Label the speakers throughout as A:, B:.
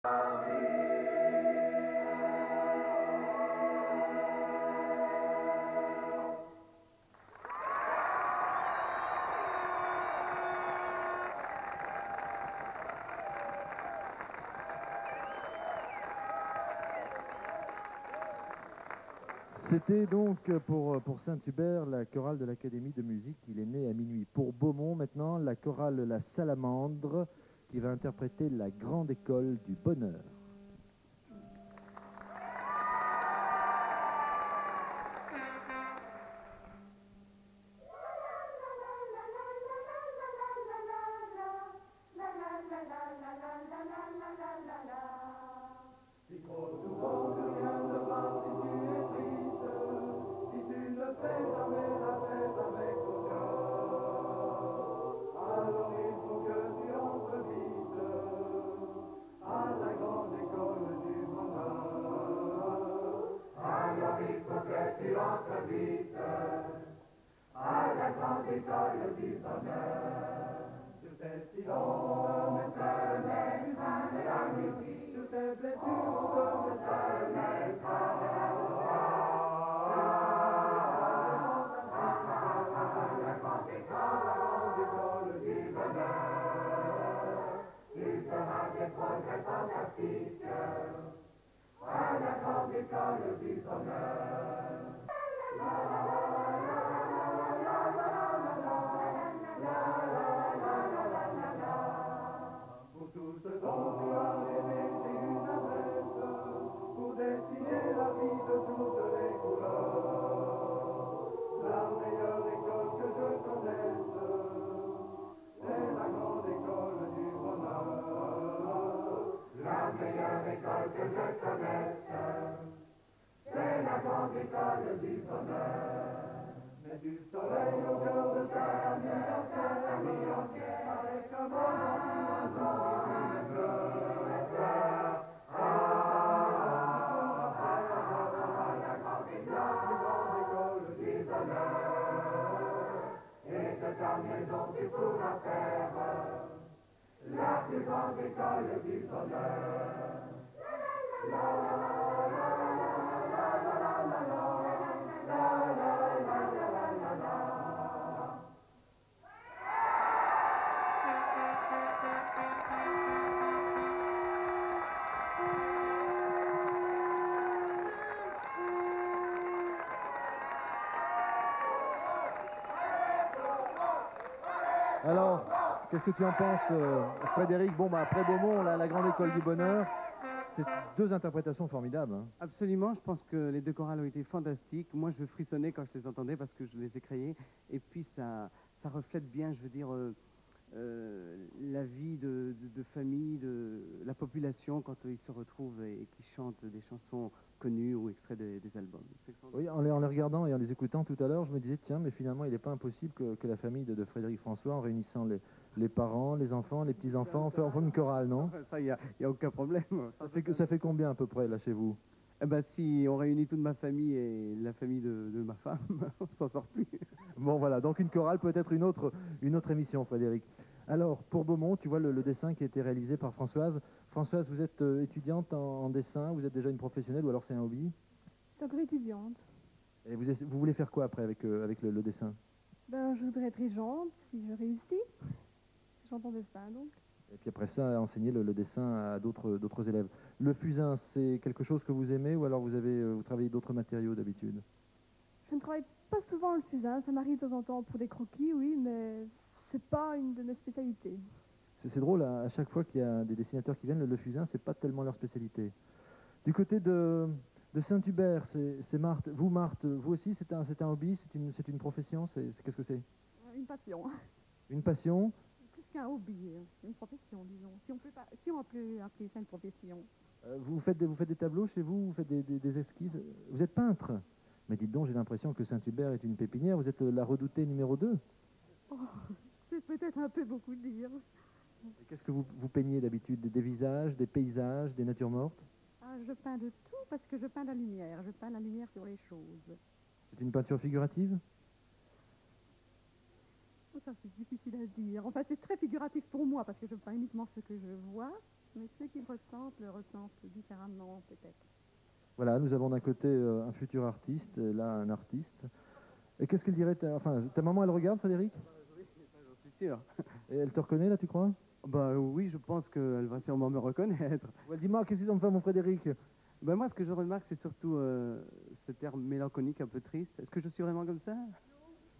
A: C'était donc pour Saint-Hubert la chorale de l'Académie de musique. Il est né à minuit. Pour Beaumont maintenant, la chorale La Salamandre qui va interpréter la grande école du bonheur. Alors, qu'est-ce que tu en penses, Frédéric? Bon, après Beaumont, la grande école du bonheur, c'est deux interprétations formidables. Hein.
B: Absolument, je pense que les deux chorales ont été fantastiques. Moi, je frissonnais quand je les entendais parce que je les ai créées. Et puis, ça reflète bien, je veux dire, la vie de famille, de la population quand ils se retrouvent et qu'ils chantent des chansons connues ou extraits des albums.
A: Oui, en les regardant et en les écoutant tout à l'heure, je me disais, tiens, mais finalement, il n'est pas impossible que la famille de Frédéric François, en réunissant les parents, les enfants, les petits-enfants, fasse une chorale, non?
B: Ça, il n'y a aucun problème.
A: Ça fait combien à peu près, là, chez vous?
B: Eh ben, si on réunit toute ma famille et la famille de ma femme, on s'en sort plus.
A: Bon, voilà, donc une chorale peut être une autre émission, Frédéric. Alors, pour Beaumont, tu vois le dessin qui a été réalisé par Françoise. Françoise, vous êtes étudiante en dessin, vous êtes déjà une professionnelle ou alors c'est un hobby?
C: Je suis encore étudiante.
A: Et vous voulez faire quoi après avec le dessin?
C: Ben, je voudrais être régente, si je réussis. Régente en dessin, donc.
A: Et puis après ça, enseigner le dessin à d'autres élèves. Le fusain, c'est quelque chose que vous aimez ou alors vous travaillez d'autres matériaux d'habitude?
C: Je ne travaille pas souvent le fusain, ça m'arrive de temps en temps pour des croquis, oui, mais c'est pas une de mes spécialités.
A: C'est drôle, à chaque fois qu'il y a des dessinateurs qui viennent, le fusain, c'est pas tellement leur spécialité. Du côté de Saint-Hubert, c'est Marthe. Marthe, vous aussi, c'est un hobby, c'est une profession, qu'est-ce que c'est?
D: Une passion.
A: Une passion?
D: Plus qu'un hobby, une profession, disons. Si on peut appeler ça une profession.
A: Vous faites des tableaux chez vous? Vous faites des esquisses? Vous êtes peintre? Mais dites donc, j'ai l'impression que Saint-Hubert est une pépinière. Vous êtes la redoutée numéro 2.
D: Oh, c'est peut-être un peu beaucoup de dire.
A: Qu'est-ce que vous peignez d'habitude? Des visages, des paysages, des natures mortes?
D: Ah, je peins de tout parce que je peins la lumière. Je peins la lumière sur les choses.
A: C'est une peinture figurative?
D: Oh, ça, c'est difficile à dire. Enfin, c'est très figuratif pour moi parce que je peins uniquement ce que je vois. Mais ceux qui le ressentent différemment, peut-être.
A: Voilà, nous avons d'un côté un futur artiste, et là un artiste. Et qu'est-ce qu'elle dirait enfin, ta maman, elle regarde, Frédéric?
B: Oui, j'en suis sûr.
A: Et elle te reconnaît, là, tu crois?
B: Bah oui, je pense qu'elle va sûrement me reconnaître.
A: Ou elle dit, Marc, qu'est-ce qu'ils ont fait, mon Frédéric?
B: Ben moi, ce que je remarque, c'est surtout cet air mélancolique, un peu triste. Est-ce que je suis vraiment comme ça?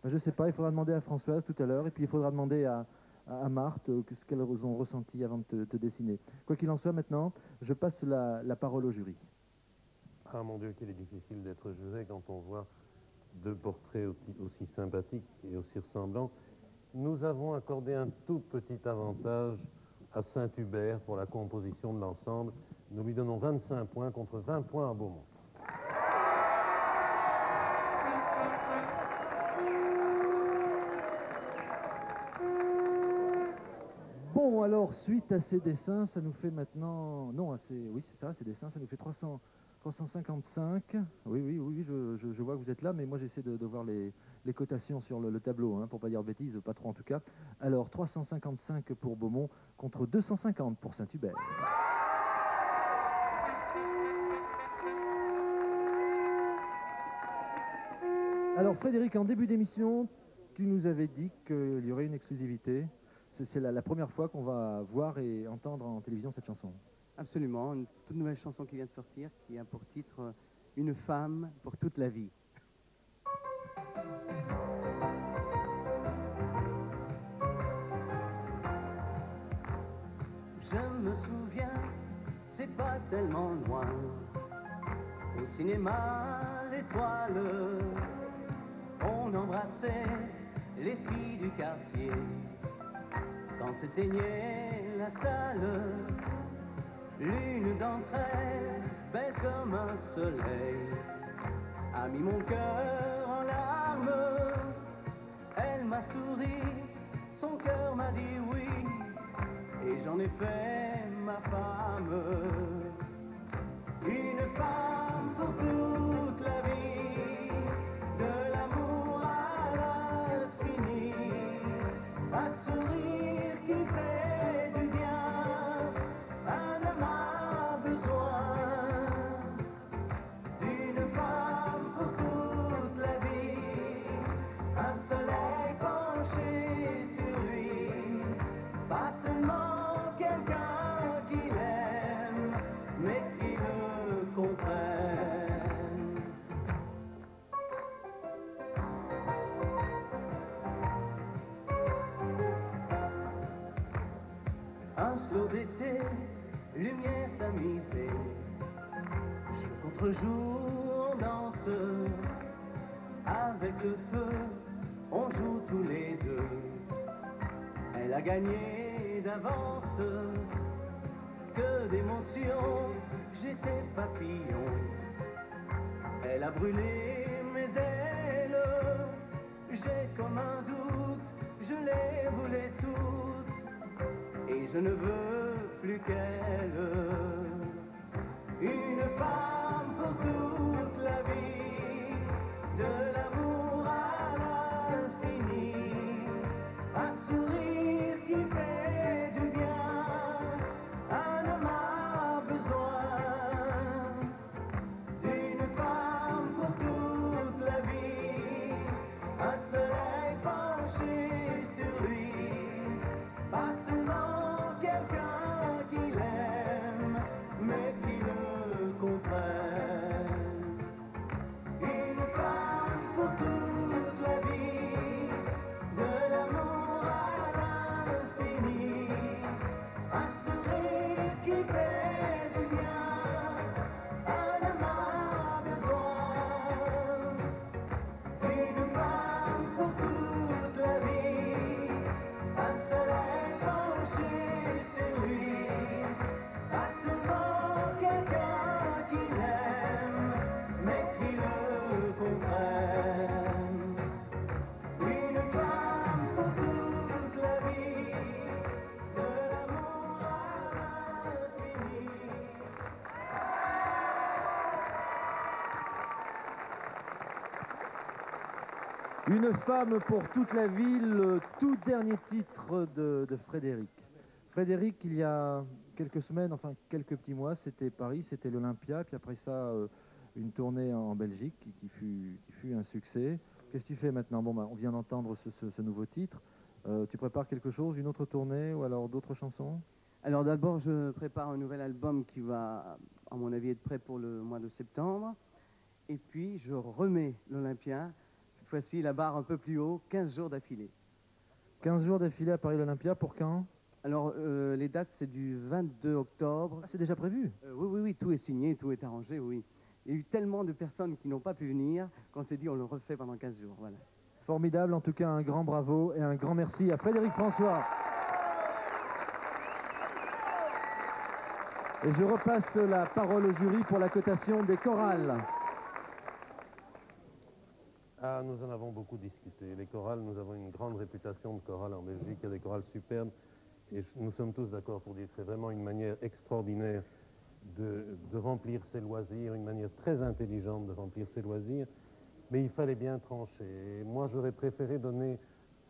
A: Ben, je sais pas, il faudra demander à Françoise tout à l'heure, et puis il faudra demander à Marthe ce qu'elles ont ressenti avant de te dessiner. Quoi qu'il en soit, maintenant, je passe la parole au jury.
E: Ah mon Dieu, qu'il est difficile d'être juré quand on voit deux portraits aussi sympathiques et aussi ressemblants. Nous avons accordé un tout petit avantage à Saint-Hubert pour la composition de l'ensemble. Nous lui donnons 25 points contre 20 points à Beaumont.
A: Bon, alors, suite à ces dessins, ça nous fait maintenant... Non, oui, c'est ça, ces dessins, ça nous fait 355. Oui, je vois que vous êtes là, mais moi j'essaie de voir les cotations sur le tableau, hein, pour pas dire de bêtises, pas trop en tout cas. Alors, 355 pour Beaumont contre 250 pour Saint-Hubert. Alors, Frédéric, en début d'émission, tu nous avais dit qu'il y aurait une exclusivité. C'est la première fois qu'on va voir et entendre en télévision cette chanson.
B: Absolument, une toute nouvelle chanson qui vient de sortir, qui a pour titre « Une femme pour toute la vie ». Je me souviens, c'est pas tellement loin, au cinéma, l'Étoile, on embrassait les filles du quartier. Quand s'éteignait la salle, l'une d'entre elles, belle comme un soleil, a mis mon cœur en larmes. Elle m'a souri, son cœur m'a dit oui, et j'en ai fait ma femme. Une femme pour toute la vie, de l'amour à l'infini, un sourire qui fait du bien, un homme a besoin d'une femme pour toute la vie, un soleil penché sur lui, pas seulement quelqu'un qui l'aime, mais qui le comprenne. Un slow d'été, lumière tamisée, jour contre jour on danse, avec le feu on joue tous les deux. Elle a gagné d'avance, que d'émotions, j'étais papillon. Elle a brûlé mes ailes, j'ai comme un doute, je les voulais toutes, et je ne veux plus qu'elle. Une femme pour toute la vie, de l'amour à l'infini, un sourire qui fait du bien, un homme a besoin d'une femme pour toute la vie, un soleil penché sur lui, pas seulement quelqu'un qui l'aime, mais qui le comprenne. Une femme pour toute la vie, de l'amour à l'infini, un sourire qui fait du bien, un homme a besoin d'une femme pour toute la vie, un soleil penché sur lui, pas seulement quelqu'un qui l'aime, mais qui le comprenne. Une femme pour toute la vie, de l'amour à l'infini.
A: Une femme pour toute la vie, le tout dernier titre de Frédéric. Frédéric, il y a quelques semaines, enfin quelques petits mois, c'était Paris, c'était l'Olympia, puis après ça, une tournée en Belgique qui fut un succès. Qu'est-ce que tu fais maintenant? Bon, bah, on vient d'entendre ce nouveau titre. Tu prépares quelque chose, une autre tournée ou alors d'autres chansons?
B: Alors d'abord, je prépare un nouvel album qui va, à mon avis, être prêt pour le mois de septembre. Et puis, je remets l'Olympia, cette fois-ci la barre un peu plus haut, 15 jours d'affilée.
A: 15 jours d'affilée à Paris l'Olympia, pour quand?
B: Alors, les dates, c'est du 22 octobre.
A: Ah, c'est déjà prévu?
B: Oui, tout est signé, tout est arrangé, oui. Il y a eu tellement de personnes qui n'ont pas pu venir qu'on s'est dit on le refait pendant 15 jours, voilà.
A: Formidable, en tout cas un grand bravo et un grand merci à Frédéric François. Et je repasse la parole au jury pour la cotation des chorales.
E: Ah, nous en avons beaucoup discuté. Les chorales, nous avons une grande réputation de chorales en Belgique. Il y a des chorales superbes. Et nous sommes tous d'accord pour dire que c'est vraiment une manière extraordinaire de remplir ses loisirs, une manière très intelligente de remplir ses loisirs. Mais il fallait bien trancher. Et moi, j'aurais préféré donner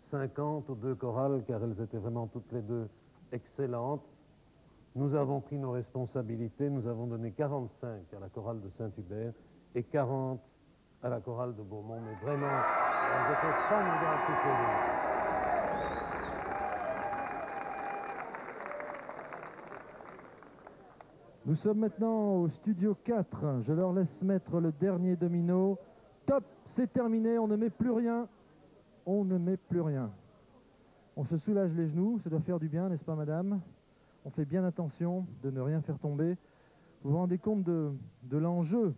E: 50 aux deux chorales, car elles étaient vraiment toutes les deux excellentes. Nous avons pris nos responsabilités. Nous avons donné 45 à la chorale de Saint-Hubert et 40 à la chorale de Beaumont. Mais vraiment, elles étaient formidables toutes les deux.
A: Nous sommes maintenant au studio 4. Je leur laisse mettre le dernier domino. Top, c'est terminé, on ne met plus rien. On ne met plus rien. On se soulage les genoux, ça doit faire du bien, n'est-ce pas madame? On fait bien attention de ne rien faire tomber. Vous vous rendez compte de l'enjeu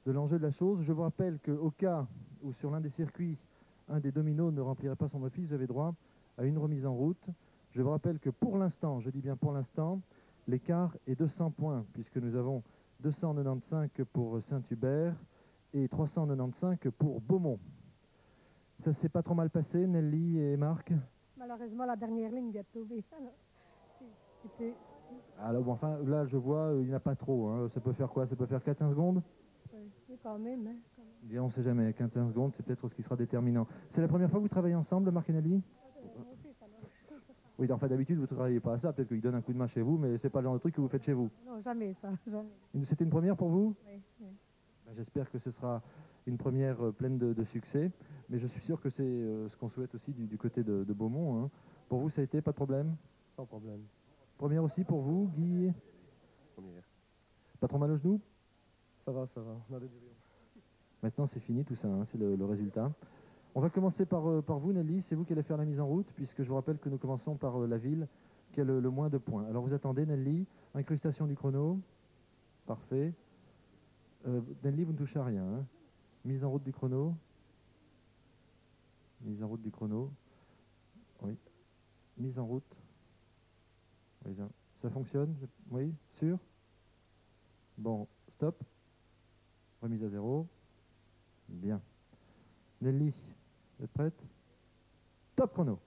A: de la chose. Je vous rappelle qu'au cas où sur l'un des circuits, un des dominos ne remplirait pas son office, vous avez droit à une remise en route. Je vous rappelle que pour l'instant, je dis bien pour l'instant, l'écart est de 100 points, puisque nous avons 295 pour Saint-Hubert et 395 pour Beaumont. Ça s'est pas trop mal passé, Nelly et Marc?
F: Malheureusement, la dernière ligne vient de tomber. C'était...
A: Alors, bon, enfin, là, je vois, il n'y en a pas trop. Hein. Ça peut faire quoi? Ça peut faire 4-5 secondes?
F: Oui, quand même. Hein, quand même.
A: Bien, on ne sait jamais. 15 secondes, c'est peut-être ce qui sera déterminant. C'est la première fois que vous travaillez ensemble, Marc et Nelly? Oui, enfin, d'habitude, vous ne travaillez pas à ça. Peut-être qu'il donne un coup de main chez vous, mais c'est pas le genre de truc que vous faites chez vous.
F: Non, jamais ça, jamais.
A: C'était une première pour vous?
F: Oui, oui.
A: Ben, j'espère que ce sera une première pleine de succès. Mais je suis sûr que c'est ce qu'on souhaite aussi du côté de Beaumont. Hein. Pour vous, ça a été, pas de problème?
G: Sans problème.
A: Première aussi pour vous, Guy?
G: Première.
A: Pas trop mal aux genoux?
G: Ça va, on a des durions.
A: Maintenant, c'est fini tout ça, hein, c'est le résultat. On va commencer par vous, Nelly. C'est vous qui allez faire la mise en route, puisque je vous rappelle que nous commençons par la ville, qui a le moins de points. Alors, vous attendez, Nelly. Incrustation du chrono. Parfait. Nelly, vous ne touchez à rien. Hein. Mise en route du chrono. Mise en route du chrono. Oui. Mise en route. Oui, ça fonctionne? Oui, sûr? Bon, stop. Remise à zéro. Bien. Nelly, vous êtes prête? Top chrono.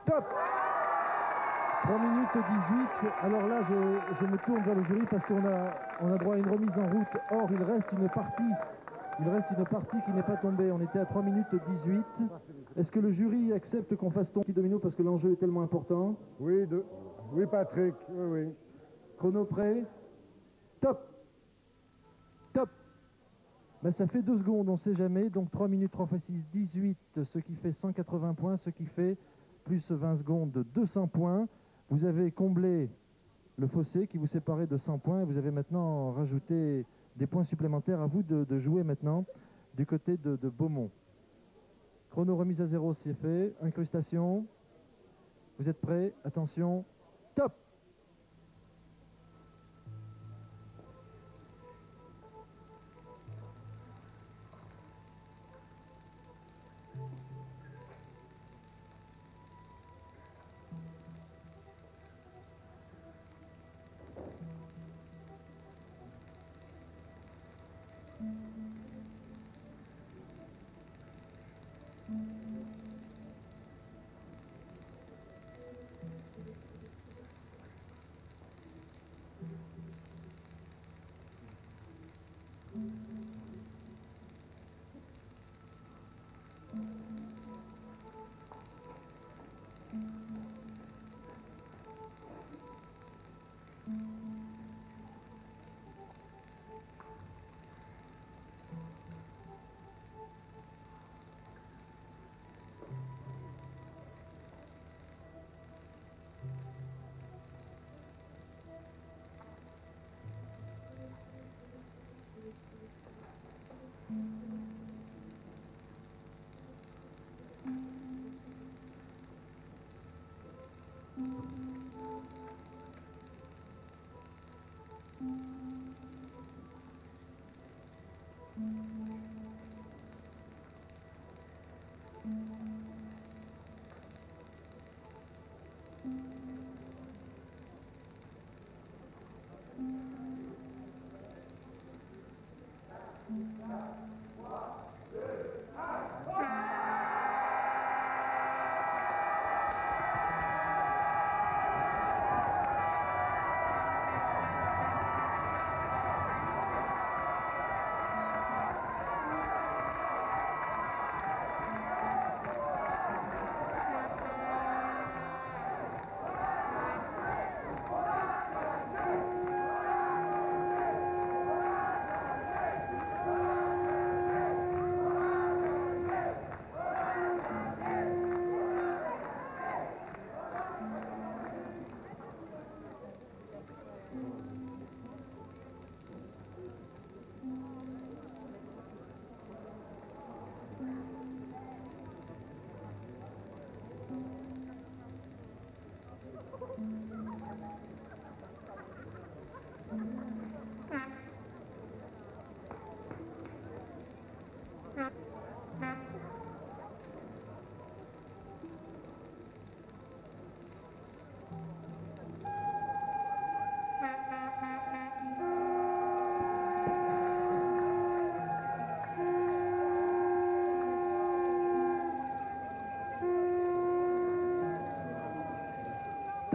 A: Top 3 minutes 18. Alors là, je me tourne vers le jury parce qu'on a droit à une remise en route. Or, il reste une partie qui n'est pas tombée. On était à 3 minutes 18. Est-ce que le jury accepte qu'on fasse tomber domino parce que l'enjeu est tellement important?
H: Oui, oui, Patrick, oui, oui.
A: Chrono prêt? Top! Top! Ben, ça fait 2 secondes, on ne sait jamais. Donc 3 minutes 3 x 6, 18, ce qui fait 180 points, ce qui fait plus 20 secondes de 200 points. Vous avez comblé le fossé qui vous séparait de 100 points et vous avez maintenant rajouté des points supplémentaires. À vous de jouer maintenant du côté de Beaumont. Chrono remise à 0, c'est fait. Incrustation. Vous êtes prêts? Attention. Top!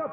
A: top.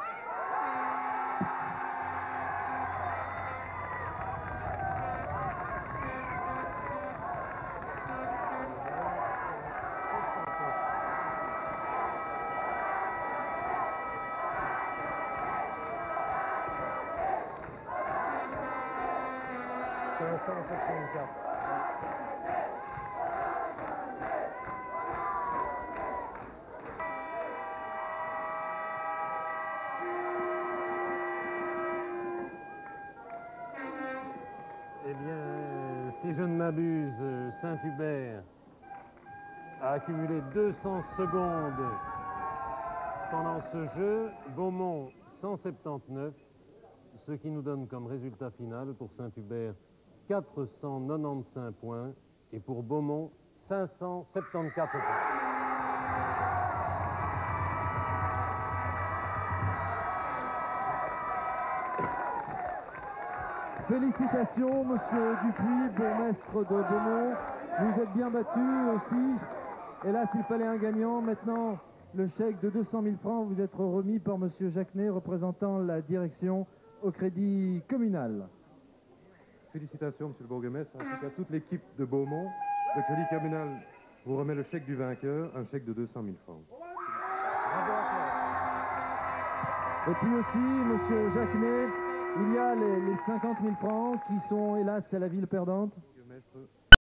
E: Eh bien, si je ne m'abuse, Saint-Hubert a accumulé 200 secondes pendant ce jeu, Beaumont 179, ce qui nous donne comme résultat final pour Saint-Hubert 495 points et pour Beaumont 574 points.
A: Félicitations, monsieur Dupuis, bourgmestre de Beaumont. Vous êtes bien battu aussi. Et là, s'il fallait un gagnant, maintenant, le chèque de 200 000 francs vous être remis par monsieur Jacquenet, représentant la direction au crédit communal.
G: Félicitations, monsieur le bourgmestre, ainsi qu'à toute l'équipe de Beaumont. Le Crédit communal vous remet le chèque du vainqueur, un chèque de 200 000 francs.
A: Et puis aussi, monsieur Jacquenet, il y a les 50 000 francs qui sont, hélas, à la ville perdante.
G: Bourgmestre,